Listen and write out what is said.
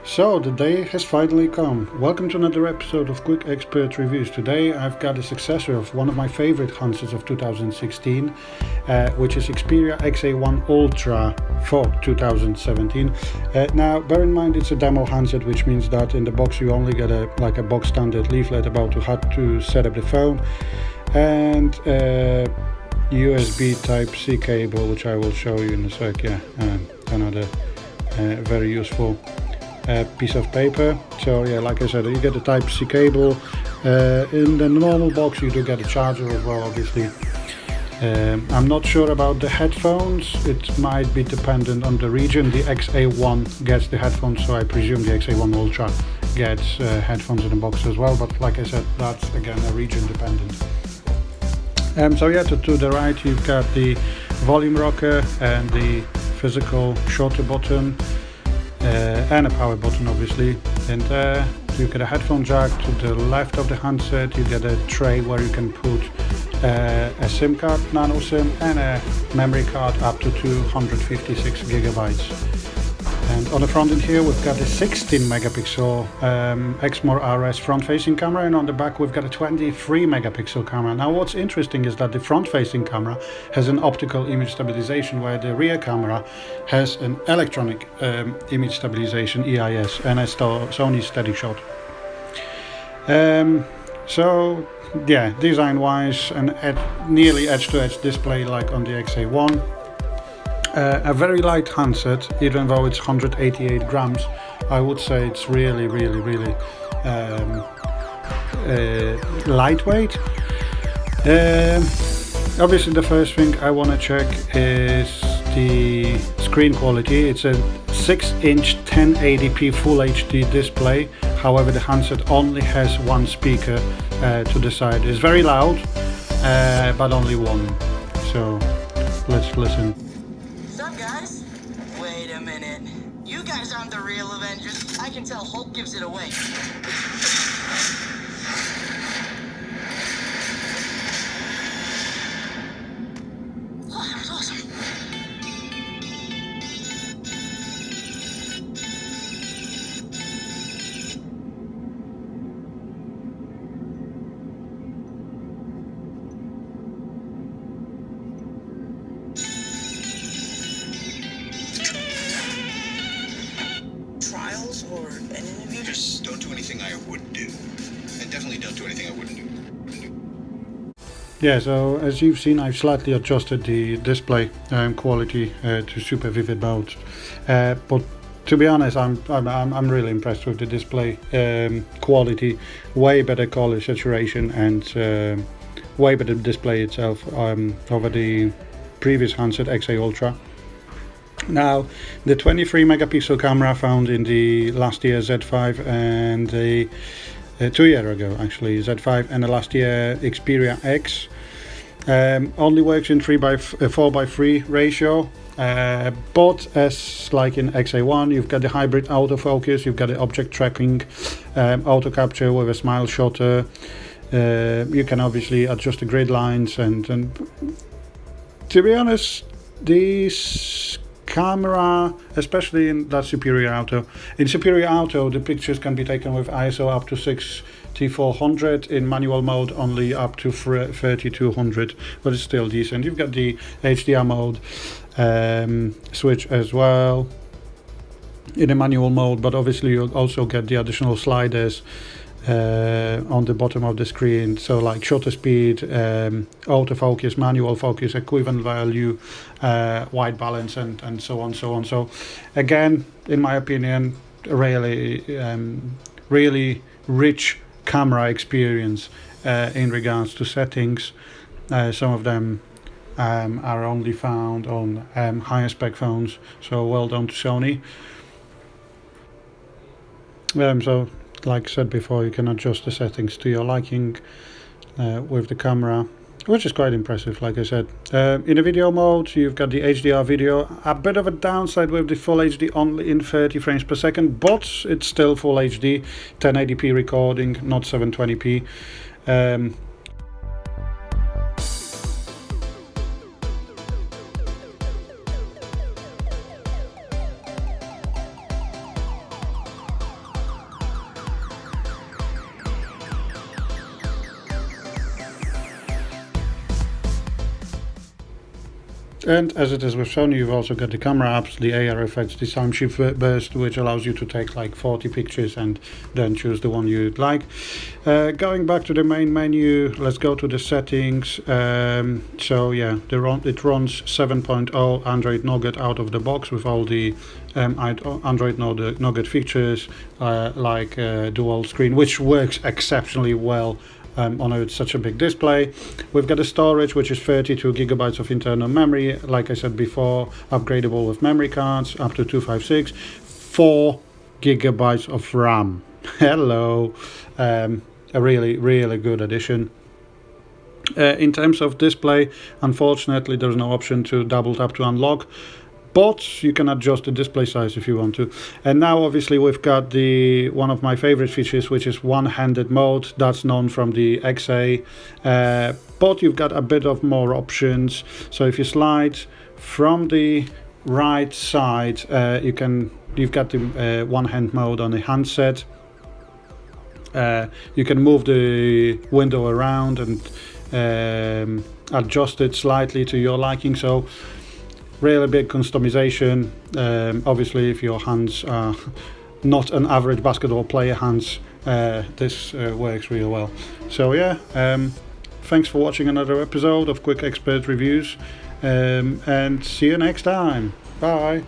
So the day has finally come. Welcome to another episode of Quick Expert Reviews. Today I've got a successor of one of my favorite handsets of 2016, which is Xperia XA1 Ultra for 2017. Now bear in mind it's a demo handset, which means that in the box you only get a box standard leaflet about how to set up the phone and USB Type-C cable, which I will show you in a sec. Another very useful piece of paper. So yeah, like I said, you get the Type-C cable. In the normal box you do get a charger as well, obviously. I'm not sure about the headphones. It might be dependent on the region. The XA1 gets the headphones, so I presume the XA1 Ultra gets headphones in the box as well, but like I said, that's again a region dependent. So yeah, to the right you've got the volume rocker and the physical shutter button, and a power button obviously, and you get a headphone jack. To the left of the handset you get a tray where you can put a SIM card, nano SIM, and a memory card up to 256 gigabytes. And on the front end here we've got a 16 megapixel Exmor RS front facing camera, and on the back we've got a 23 megapixel camera. Now what's interesting is that the front facing camera has an optical image stabilization, where the rear camera has an electronic image stabilization, EIS, and a Sony steady shot. So yeah, design wise, and nearly edge to edge display like on the XA1. A very light handset, even though it's 188 grams. I would say it's really lightweight. Obviously the first thing I want to check is the screen quality. It's a 6-inch 1080p Full HD display. However, the handset only has one speaker to the side. It's very loud, but only one. So let's listen. You guys aren't the real Avengers. I can tell Hulk gives it away. Oh, that was awesome. Or an interview? Just don't do anything I wouldn't do, and definitely don't do anything I wouldn't do. Yeah, so as you've seen, I've slightly adjusted the display quality to super vivid mode, but to be honest, I'm really impressed with the display quality. Way better color saturation and way better display itself over the previous handset XA Ultra. Now, the 23 megapixel camera found in the last year Z5 and the 2 years ago actually Z5 and the last year Xperia X only works in 4:3 ratio, but as like in XA1 you've got the hybrid autofocus, you've got the object tracking, auto capture with a smile shutter. You can obviously adjust the grid lines, and to be honest, these camera, especially in that Superior Auto. In Superior Auto, the pictures can be taken with ISO up to 6400. In manual mode, only up to 3200, but it's still decent. You've got the HDR mode switch as well in the manual mode, but obviously you'll also get the additional sliders on the bottom of the screen, so like shutter speed, autofocus, manual focus, equivalent value, white balance, and so on. So again, in my opinion, really rich camera experience in regards to settings. Some of them are only found on higher spec phones, so well done to Sony. So like I said before, you can adjust the settings to your liking with the camera, which is quite impressive, like I said. In the video mode, you've got the HDR video. A bit of a downside with the Full HD only in 30 frames per second, but it's still Full HD, 1080p recording, not 720p. And as it is with Sony, you've also got the camera apps, the AR effects, the time shift burst, which allows you to take like 40 pictures and then choose the one you'd like. Going back to the main menu, let's go to the settings. So yeah, it runs 7.0 Android Nougat out of the box with all the Android Nougat features like dual screen, which works exceptionally well on such a big display. We've got a storage which is 32 gigabytes of internal memory, like I said before, upgradable with memory cards up to 256, 4 gigabytes of RAM. Hello, a really good addition. In terms of display, unfortunately there's no option to double tap to unlock, but you can adjust the display size if you want to. And now obviously we've got one of my favorite features, which is one-handed mode. That's known from the XA, but you've got a bit of more options. So if you slide from the right side, you've got the one-hand mode on the handset. You can move the window around and adjust it slightly to your liking. So really big customization. Obviously if your hands are not an average basketball player hands, this works really well. So yeah, thanks for watching another episode of Quick Expert Reviews, and see you next time. Bye.